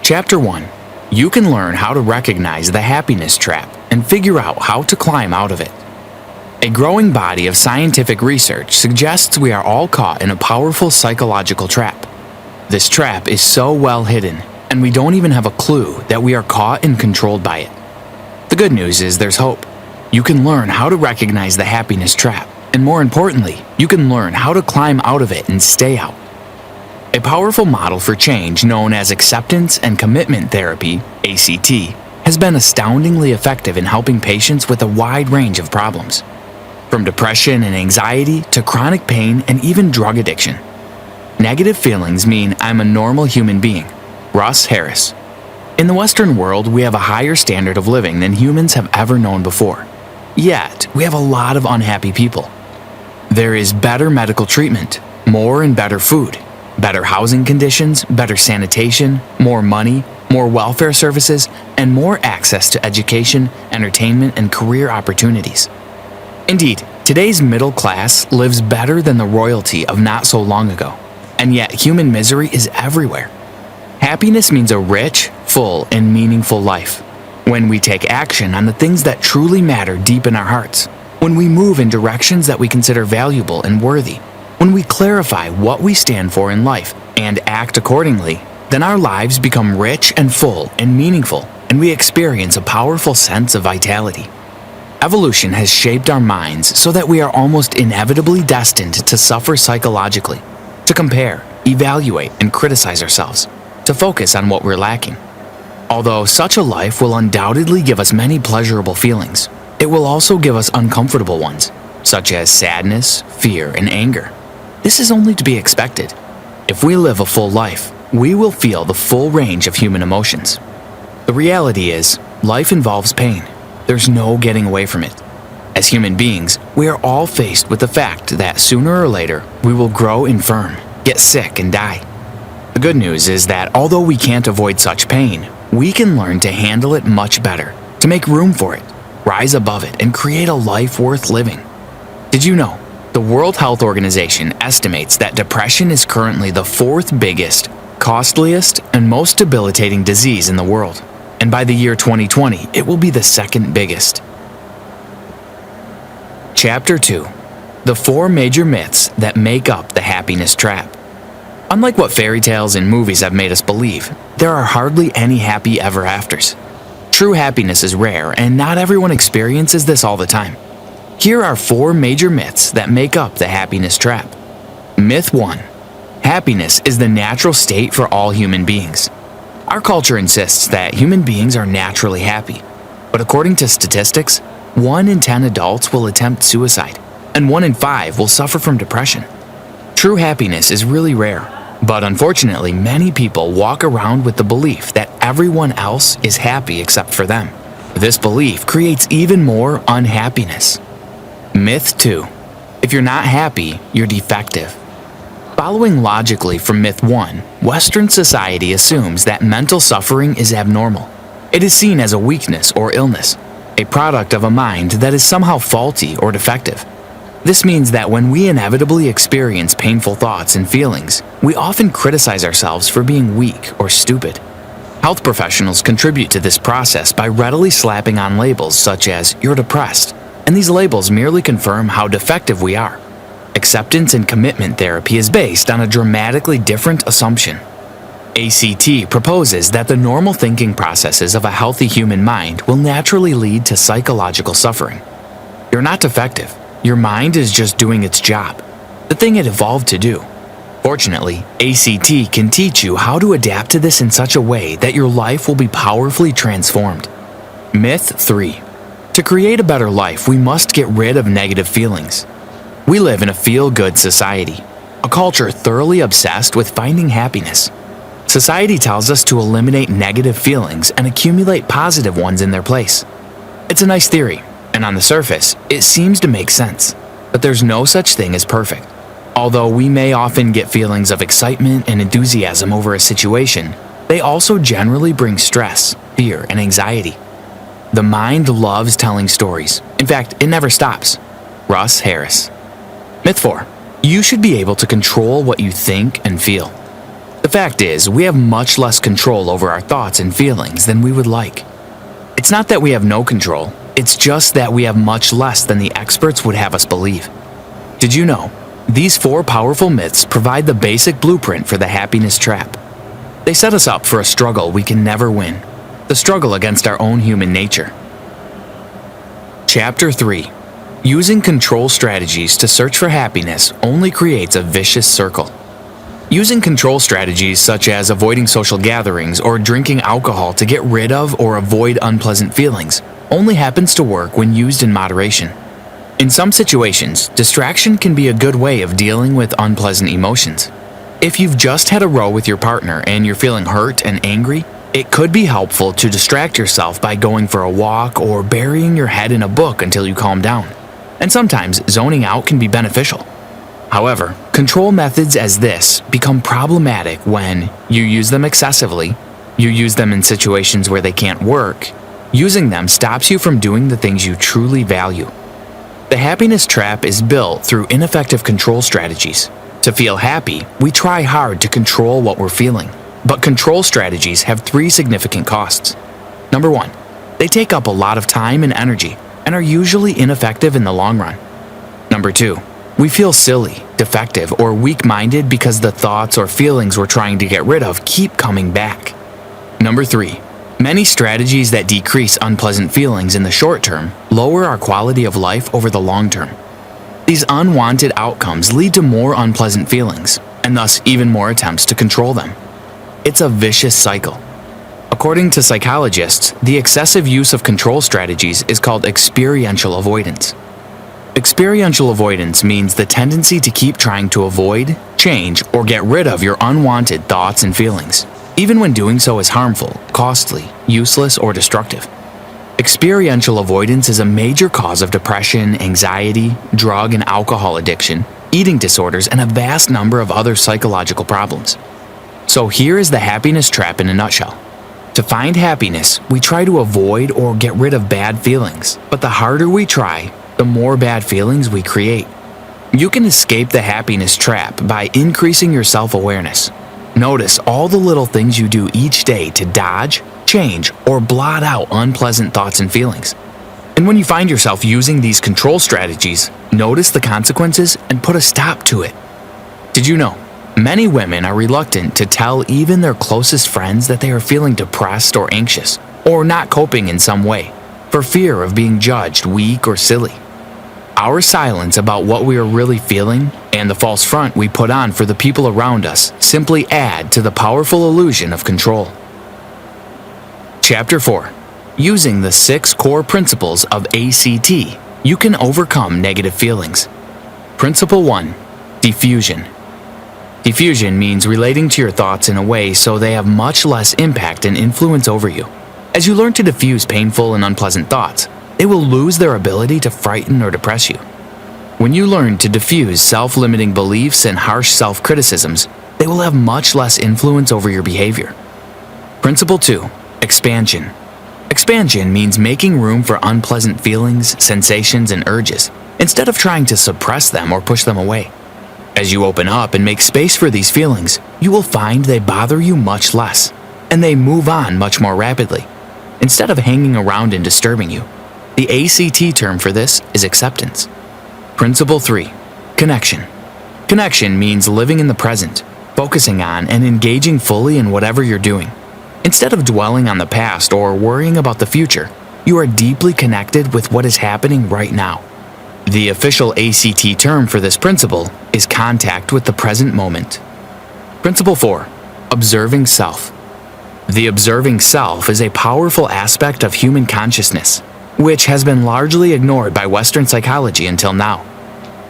Chapter 1. You can learn how to recognize the happiness trap and figure out how to climb out of it. A growing body of scientific research suggests we are all caught in a powerful psychological trap. This trap is so well hidden, and we don't even have a clue that we are caught and controlled by it. The good news is there's hope. You can learn how to recognize the happiness trap, and more importantly, you can learn how to climb out of it and stay out. A powerful model for change known as acceptance and commitment therapy, ACT, has been astoundingly effective in helping patients with a wide range of problems, from depression and anxiety to chronic pain and even drug addiction. Negative feelings mean I'm a normal human being. Russ Harris. In the Western world, we have a higher standard of living than humans have ever known before. Yet, we have a lot of unhappy people. There is better medical treatment, more and better food, better housing conditions, better sanitation, more money, more welfare services, and more access to education, entertainment, and career opportunities. Indeed, today's middle class lives better than the royalty of not so long ago, and yet human misery is everywhere. Happiness means a rich, full, and meaningful life. When we take action on the things that truly matter deep in our hearts, when we move in directions that we consider valuable and worthy, when we clarify what we stand for in life and act accordingly, then our lives become rich and full and meaningful, and we experience a powerful sense of vitality. Evolution has shaped our minds so that we are almost inevitably destined to suffer psychologically, to compare, evaluate, and criticize ourselves, to focus on what we're lacking. Although such a life will undoubtedly give us many pleasurable feelings, it will also give us uncomfortable ones, such as sadness, fear, and anger. This is only to be expected. If we live a full life, we will feel the full range of human emotions. The reality is, life involves pain. There's no getting away from it. As human beings, we are all faced with the fact that sooner or later, we will grow infirm, get sick, and die. The good news is that although we can't avoid such pain, we can learn to handle it much better, to make room for it, rise above it, and create a life worth living. Did you know? The World Health Organization estimates that depression is currently the fourth biggest, costliest, and most debilitating disease in the world. And by the year 2020, it will be the second biggest. Chapter 2. The 4 major myths that make up the happiness trap. Unlike what fairy tales and movies have made us believe, there are hardly any happy ever afters. True happiness is rare, and not everyone experiences this all the time. Here are 4 major myths that make up the happiness trap. Myth 1. Happiness is the natural state for all human beings. Our culture insists that human beings are naturally happy, but according to statistics, 1 in 10 adults will attempt suicide, and 1 in 5 will suffer from depression. True happiness is really rare, but unfortunately many people walk around with the belief that everyone else is happy except for them. This belief creates even more unhappiness. Myth 2. If you're not happy, you're defective. Following logically from myth 1, Western society assumes that mental suffering is abnormal. It is seen as a weakness or illness, a product of a mind that is somehow faulty or defective. This means that when we inevitably experience painful thoughts and feelings, we often criticize ourselves for being weak or stupid. Health professionals contribute to this process by readily slapping on labels such as "you're depressed," and these labels merely confirm how defective we are. Acceptance and commitment therapy is based on a dramatically different assumption. ACT proposes that the normal thinking processes of a healthy human mind will naturally lead to psychological suffering. You're not defective. Your mind is just doing its job, the thing it evolved to do. Fortunately, ACT can teach you how to adapt to this in such a way that your life will be powerfully transformed. Myth 3. To create a better life, we must get rid of negative feelings. We live in a feel-good society, a culture thoroughly obsessed with finding happiness. Society tells us to eliminate negative feelings and accumulate positive ones in their place. It's a nice theory, and on the surface, it seems to make sense. But there's no such thing as perfect. Although we may often get feelings of excitement and enthusiasm over a situation, they also generally bring stress, fear, and anxiety. The mind loves telling stories. In fact, it never stops. Russ Harris. Myth 4. You should be able to control what you think and feel. The fact is, we have much less control over our thoughts and feelings than we would like. It's not that we have no control, it's just that we have much less than the experts would have us believe. Did you know? These 4 powerful myths provide the basic blueprint for the happiness trap. They set us up for a struggle we can never win, the struggle against our own human nature. Chapter 3. Using control strategies to search for happiness only creates a vicious circle. Using control strategies such as avoiding social gatherings or drinking alcohol to get rid of or avoid unpleasant feelings only happens to work when used in moderation. In some situations, distraction can be a good way of dealing with unpleasant emotions. If you've just had a row with your partner and you're feeling hurt and angry, it could be helpful to distract yourself by going for a walk or burying your head in a book until you calm down. And sometimes zoning out can be beneficial. However, control methods as this become problematic when you use them excessively, you use them in situations where they can't work. Using them stops you from doing the things you truly value. The happiness trap is built through ineffective control strategies. To feel happy, we try hard to control what we're feeling, but control strategies have 3 significant costs. Number 1, they take up a lot of time and energy and are usually ineffective in the long run. Number 2, we feel silly, defective, or weak-minded because the thoughts or feelings we're trying to get rid of keep coming back. Number 3, many strategies that decrease unpleasant feelings in the short term lower our quality of life over the long term. These unwanted outcomes lead to more unpleasant feelings, and thus even more attempts to control them. It's a vicious cycle. According to psychologists, the excessive use of control strategies is called experiential avoidance. Experiential avoidance means the tendency to keep trying to avoid, change, or get rid of your unwanted thoughts and feelings, even when doing so is harmful, costly, useless, or destructive. Experiential avoidance is a major cause of depression, anxiety, drug and alcohol addiction, eating disorders, and a vast number of other psychological problems. So here is the happiness trap in a nutshell. To find happiness, we try to avoid or get rid of bad feelings, but the harder we try, the more bad feelings we create. You can escape the happiness trap by increasing your self-awareness. Notice all the little things you do each day to dodge, change, or blot out unpleasant thoughts and feelings. And when you find yourself using these control strategies, notice the consequences and put a stop to it. Did you know? Many women are reluctant to tell even their closest friends that they are feeling depressed or anxious, or not coping in some way, for fear of being judged weak or silly. Our silence about what we are really feeling and the false front we put on for the people around us simply add to the powerful illusion of control. Chapter 4. Using the 6 core principles of ACT, you can overcome negative feelings. Principle 1. Diffusion. Diffusion means relating to your thoughts in a way so they have much less impact and influence over you. As you learn to diffuse painful and unpleasant thoughts, they will lose their ability to frighten or depress you. When you learn to diffuse self-limiting beliefs and harsh self-criticisms, they will have much less influence over your behavior. Principle 2. Expansion. Expansion means making room for unpleasant feelings, sensations, and urges, instead of trying to suppress them or push them away. As you open up and make space for these feelings, you will find they bother you much less, and they move on much more rapidly, instead of hanging around and disturbing you. The ACT term for this is acceptance. Principle 3. Connection. Connection means living in the present, focusing on and engaging fully in whatever you're doing. Instead of dwelling on the past or worrying about the future, you are deeply connected with what is happening right now. The official ACT term for this principle is contact with the present moment. Principle 4. Observing self. The observing self is a powerful aspect of human consciousness, which has been largely ignored by Western psychology until now.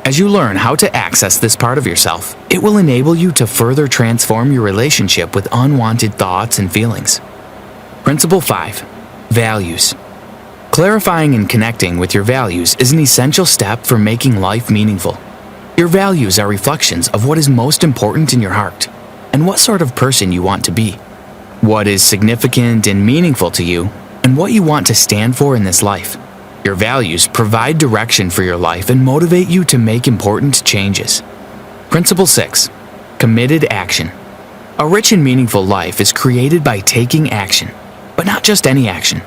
As you learn how to access this part of yourself, it will enable you to further transform your relationship with unwanted thoughts and feelings. Principle 5. Values. Clarifying and connecting with your values is an essential step for making life meaningful. Your values are reflections of what is most important in your heart and what sort of person you want to be, what is significant and meaningful to you, and what you want to stand for in this life. Your values provide direction for your life and motivate you to make important changes. Principle 6. Committed action. A rich and meaningful life is created by taking action, but not just any action.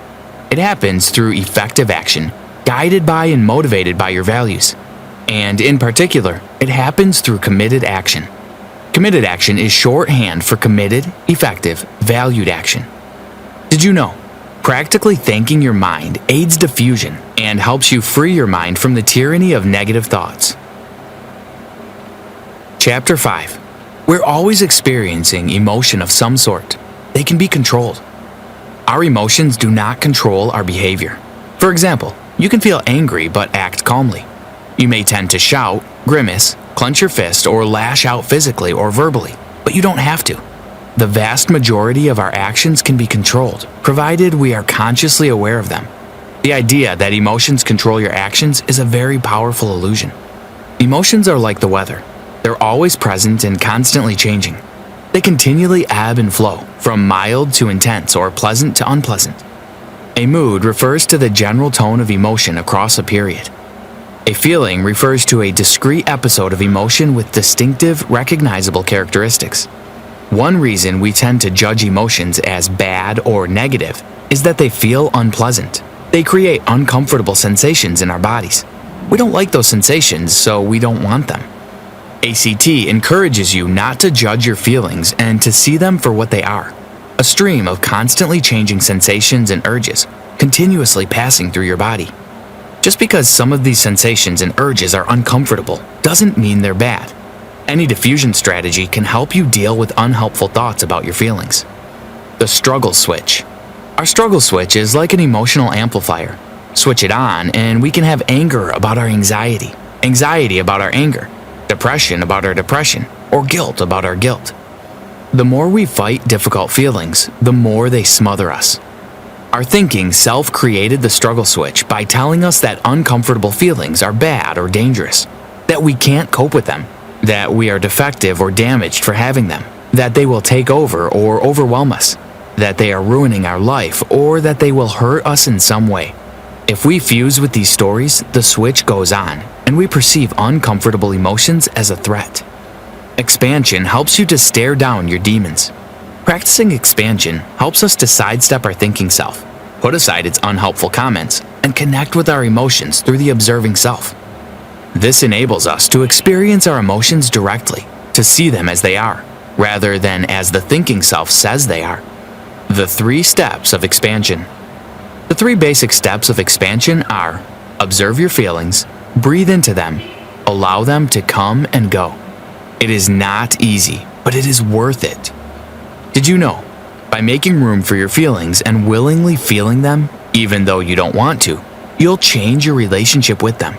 It happens through effective action, guided by and motivated by your values. And in particular, it happens through committed action. Committed action is shorthand for committed, effective, valued action. Did you know? Practically thanking your mind aids diffusion and helps you free your mind from the tyranny of negative thoughts. Chapter 5. We're always experiencing emotion of some sort. They can be controlled. Our emotions do not control our behavior. For example, you can feel angry but act calmly. You may tend to shout, grimace, clench your fist, or lash out physically or verbally, but you don't have to. The vast majority of our actions can be controlled, provided we are consciously aware of them. The idea that emotions control your actions is a very powerful illusion. Emotions are like the weather. They're always present and constantly changing. They continually ebb and flow, from mild to intense or pleasant to unpleasant. A mood refers to the general tone of emotion across a period. A feeling refers to a discrete episode of emotion with distinctive, recognizable characteristics. One reason we tend to judge emotions as bad or negative is that they feel unpleasant. They create uncomfortable sensations in our bodies. We don't like those sensations, so we don't want them. ACT encourages you not to judge your feelings and to see them for what they are, a stream of constantly changing sensations and urges, continuously passing through your body. Just because some of these sensations and urges are uncomfortable doesn't mean they're bad. Any diffusion strategy can help you deal with unhelpful thoughts about your feelings. The struggle switch. Our struggle switch is like an emotional amplifier. Switch it on and we can have anger about our anxiety, anxiety about our anger, depression about our depression, or guilt about our guilt. The more we fight difficult feelings, the more they smother us. Our thinking self-created the struggle switch by telling us that uncomfortable feelings are bad or dangerous, that we can't cope with them, that we are defective or damaged for having them, that they will take over or overwhelm us, that they are ruining our life, or that they will hurt us in some way. If we fuse with these stories, the switch goes on, and we perceive uncomfortable emotions as a threat. Expansion helps you to stare down your demons. Practicing expansion helps us to sidestep our thinking self, put aside its unhelpful comments, and connect with our emotions through the observing self. This enables us to experience our emotions directly, to see them as they are, rather than as the thinking self says they are. The 3 steps of expansion. The 3 basic steps of expansion are: observe your feelings, breathe into them, allow them to come and go. It is not easy, but it is worth it. Did you know? By making room for your feelings and willingly feeling them, even though you don't want to, you'll change your relationship with them.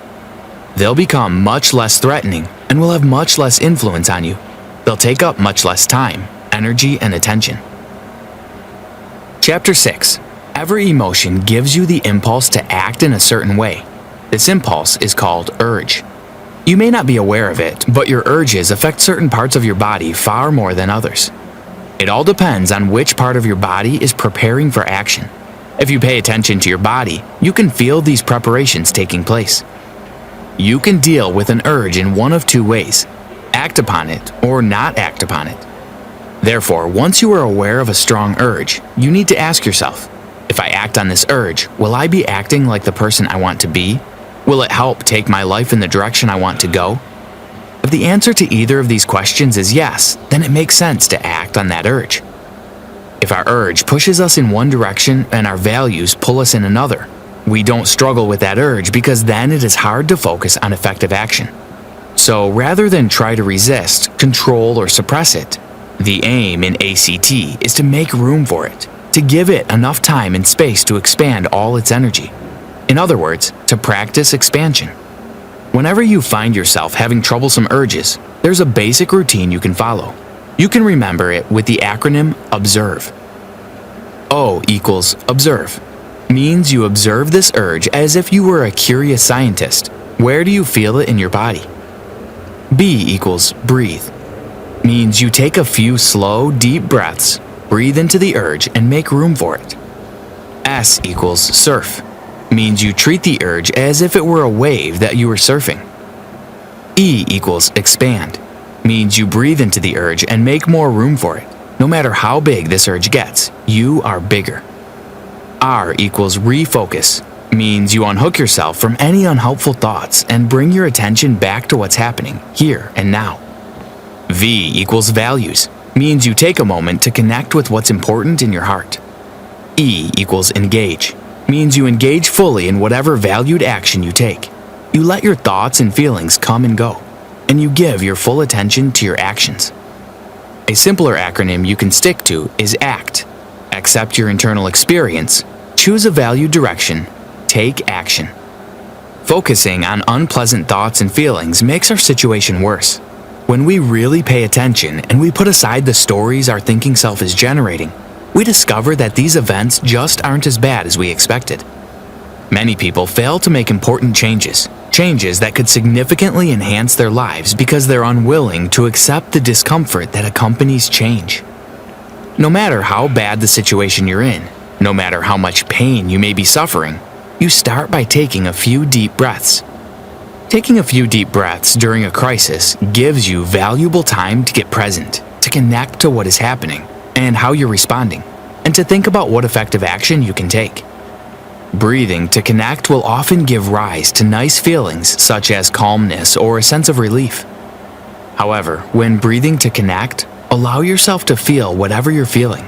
They'll become much less threatening and will have much less influence on you. They'll take up much less time, energy, and attention. Chapter 6. Every emotion gives you the impulse to act in a certain way. This impulse is called urge. You may not be aware of it, but your urges affect certain parts of your body far more than others. It all depends on which part of your body is preparing for action. If you pay attention to your body, you can feel these preparations taking place. You can deal with an urge in one of 2 ways: act upon it or not act upon it. Therefore, once you are aware of a strong urge, you need to ask yourself, if I act on this urge, will I be acting like the person I want to be? Will it help take my life in the direction I want to go? If the answer to either of these questions is yes, then it makes sense to act on that urge. If our urge pushes us in one direction and our values pull us in another, we don't struggle with that urge because then it is hard to focus on effective action. So rather than try to resist, control, or suppress it, the aim in ACT is to make room for it, to give it enough time and space to expand all its energy. In other words, to practice expansion. Whenever you find yourself having troublesome urges, there's a basic routine you can follow. You can remember it with the acronym OBSERVE. O equals observe. Means you observe this urge as if you were a curious scientist. Where do you feel it in your body? B equals breathe. Means you take a few slow, deep breaths, breathe into the urge, and make room for it. S equals surf. Means you treat the urge as if it were a wave that you were surfing. E equals expand. Means you breathe into the urge and make more room for it. No matter how big this urge gets, you are bigger. R equals refocus, means you unhook yourself from any unhelpful thoughts and bring your attention back to what's happening here and now. V equals values, means you take a moment to connect with what's important in your heart. E equals engage, means you engage fully in whatever valued action you take. You let your thoughts and feelings come and go, and you give your full attention to your actions. A simpler acronym you can stick to is ACT. Accept your internal experience, choose a valued direction, take action. Focusing on unpleasant thoughts and feelings makes our situation worse. When we really pay attention and we put aside the stories our thinking self is generating, we discover that these events just aren't as bad as we expected. Many people fail to make important changes that could significantly enhance their lives because they're unwilling to accept the discomfort that accompanies change. No matter how bad the situation you're in, no matter how much pain you may be suffering, you start by taking a few deep breaths. Taking a few deep breaths during a crisis gives you valuable time to get present, to connect to what is happening and how you're responding, and to think about what effective action you can take. Breathing to connect will often give rise to nice feelings such as calmness or a sense of relief. However, when breathing to connect, allow yourself to feel whatever you're feeling.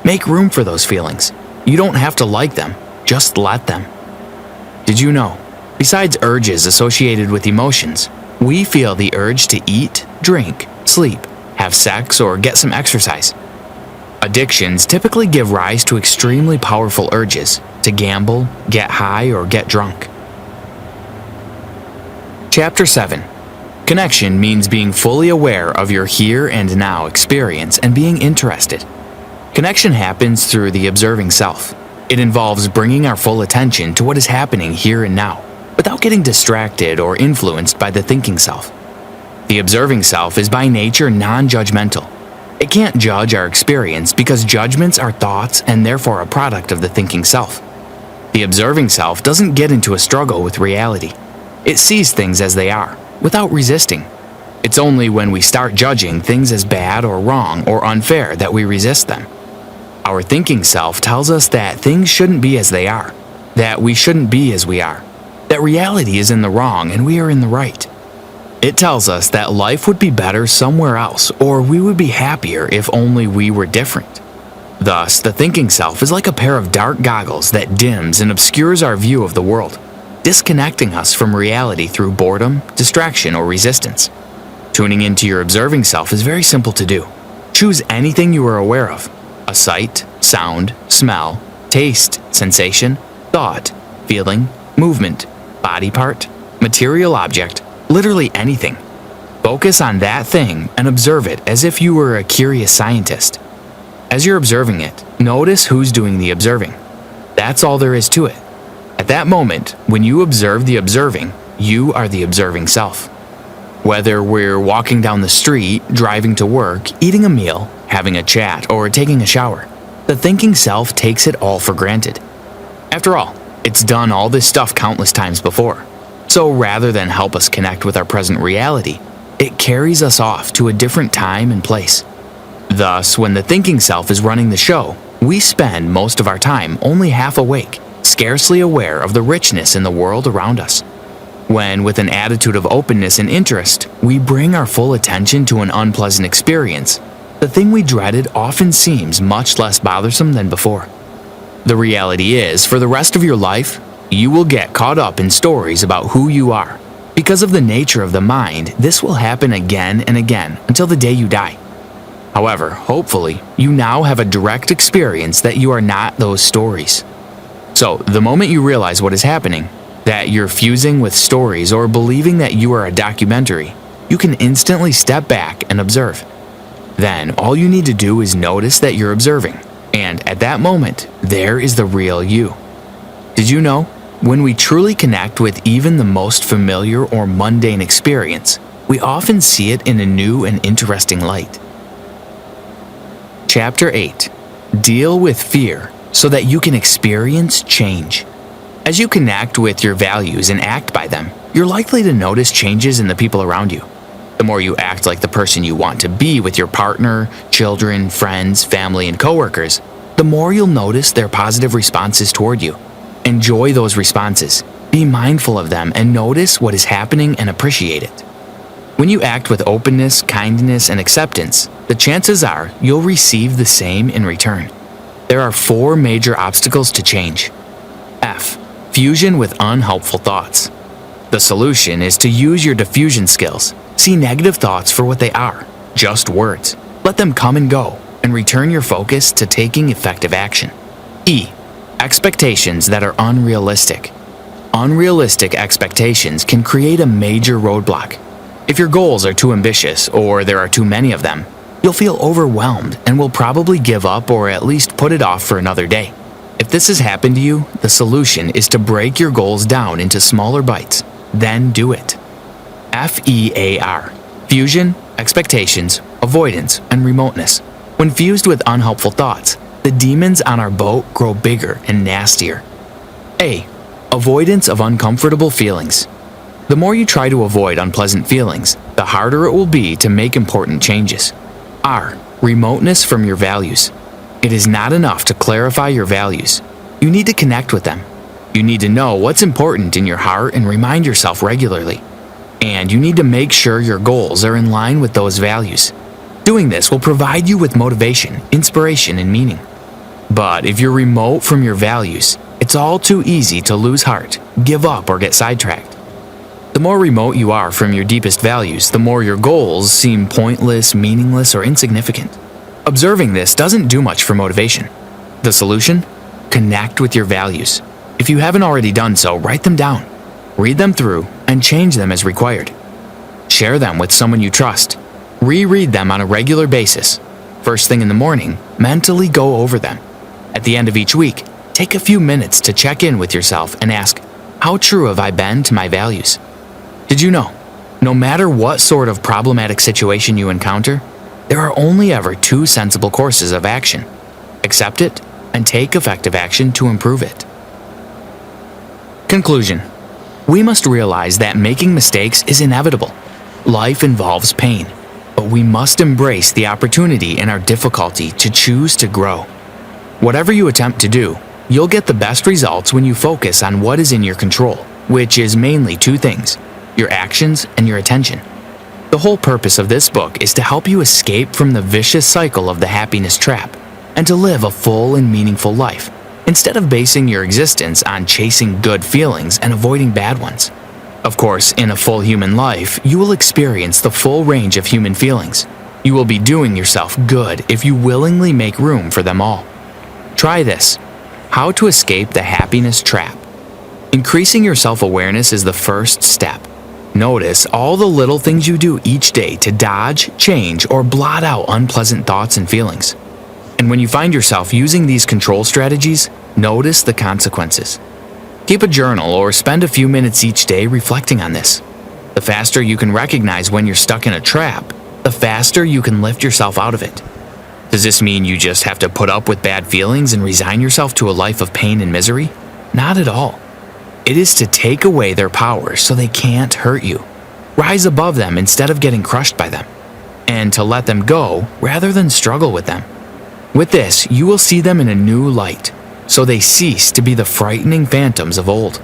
Make room for those feelings. You don't have to like them, just let them. Did you know, besides urges associated with emotions, we feel the urge to eat, drink, sleep, have sex, or get some exercise. Addictions typically give rise to extremely powerful urges to gamble, get high, or get drunk. Chapter 7. Connection means being fully aware of your here and now experience and being interested. Connection happens through the observing self. It involves bringing our full attention to what is happening here and now, without getting distracted or influenced by the thinking self. The observing self is by nature non-judgmental. It can't judge our experience because judgments are thoughts and therefore a product of the thinking self. The observing self doesn't get into a struggle with reality. It sees things as they are, without resisting. It's only when we start judging things as bad or wrong or unfair that we resist them. Our thinking self tells us that things shouldn't be as they are, that we shouldn't be as we are, that reality is in the wrong and we are in the right. It tells us that life would be better somewhere else, or we would be happier if only we were different. Thus, the thinking self is like a pair of dark goggles that dims and obscures our view of the world, disconnecting us from reality through boredom, distraction, or resistance. Tuning into your observing self is very simple to do. Choose anything you are aware of: a sight, sound, smell, taste, sensation, thought, feeling, movement, body part, material object, literally anything. Focus on that thing and observe it as if you were a curious scientist. As you're observing it, notice who's doing the observing. That's all there is to it. At that moment, when you observe the observing, you are the observing self. Whether we're walking down the street, driving to work, eating a meal, having a chat, or taking a shower, the thinking self takes it all for granted. After all, it's done all this stuff countless times before. So rather than help us connect with our present reality, it carries us off to a different time and place. Thus, when the thinking self is running the show, we spend most of our time only half awake, scarcely aware of the richness in the world around us. When, with an attitude of openness and interest, we bring our full attention to an unpleasant experience, the thing we dreaded often seems much less bothersome than before. The reality is, for the rest of your life, you will get caught up in stories about who you are. Because of the nature of the mind, this will happen again and again until the day you die. However, hopefully, you now have a direct experience that you are not those stories. So, the moment you realize what is happening, that you're fusing with stories or believing that you are a documentary, you can instantly step back and observe. Then, all you need to do is notice that you're observing, and at that moment, there is the real you. Did you know? When we truly connect with even the most familiar or mundane experience, we often see it in a new and interesting light. Chapter 8. Deal with fear so that you can experience change. As you connect with your values and act by them, you're likely to notice changes in the people around you. The The more you act like the person you want to be with your partner, children, friends, family, and coworkers, the more you'll notice their positive responses toward you. Enjoy those responses, be mindful of them, and notice what is happening and appreciate it. When you act with openness, kindness, and acceptance, the chances are you'll receive the same in return. There are 4 major obstacles to change. F. Fusion with unhelpful thoughts. The solution is to use your diffusion skills. See negative thoughts for what they are, just words. Let them come and go, and return your focus to taking effective action. E. Expectations that are unrealistic. Unrealistic expectations can create a major roadblock. If your goals are too ambitious, or there are too many of them, you'll feel overwhelmed and will probably give up or at least put it off for another day. If this has happened to you, the solution is to break your goals down into smaller bites, then do it. FEAR. Fusion, expectations, avoidance, and remoteness. When fused with unhelpful thoughts, the demons on our boat grow bigger and nastier. A. Avoidance of uncomfortable feelings. The more you try to avoid unpleasant feelings, the harder it will be to make important changes. R. Remoteness from your values. It is not enough to clarify your values. You need to connect with them. You need to know what's important in your heart and remind yourself regularly. And you need to make sure your goals are in line with those values. Doing this will provide you with motivation, inspiration, and meaning. But if you're remote from your values, it's all too easy to lose heart, give up, or get sidetracked. The more remote you are from your deepest values, the more your goals seem pointless, meaningless, or insignificant. Observing this doesn't do much for motivation. The solution? Connect with your values. If you haven't already done so, write them down. Read them through and change them as required. Share them with someone you trust. Reread them on a regular basis. First thing in the morning, mentally go over them. At the end of each week, take a few minutes to check in with yourself and ask, how true have I been to my values? Did you know, no matter what sort of problematic situation you encounter, there are only ever 2 sensible courses of action. Accept it and take effective action to improve it. Conclusion. We must realize that making mistakes is inevitable. Life involves pain, but we must embrace the opportunity in our difficulty to choose to grow. Whatever you attempt to do, you'll get the best results when you focus on what is in your control, which is mainly 2 things: your actions and your attention. The whole purpose of this book is to help you escape from the vicious cycle of the happiness trap and to live a full and meaningful life, instead of basing your existence on chasing good feelings and avoiding bad ones. Of course, in a full human life, you will experience the full range of human feelings. You will be doing yourself good if you willingly make room for them all. Try this. How to escape the happiness trap. Increasing your self-awareness is the first step. Notice all the little things you do each day to dodge, change, or blot out unpleasant thoughts and feelings. And when you find yourself using these control strategies, notice the consequences. Keep a journal or spend a few minutes each day reflecting on this. The faster you can recognize when you're stuck in a trap, the faster you can lift yourself out of it. Does this mean you just have to put up with bad feelings and resign yourself to a life of pain and misery? Not at all. It is to take away their power so they can't hurt you. Rise above them instead of getting crushed by them. And to let them go rather than struggle with them. With this, you will see them in a new light, so they cease to be the frightening phantoms of old.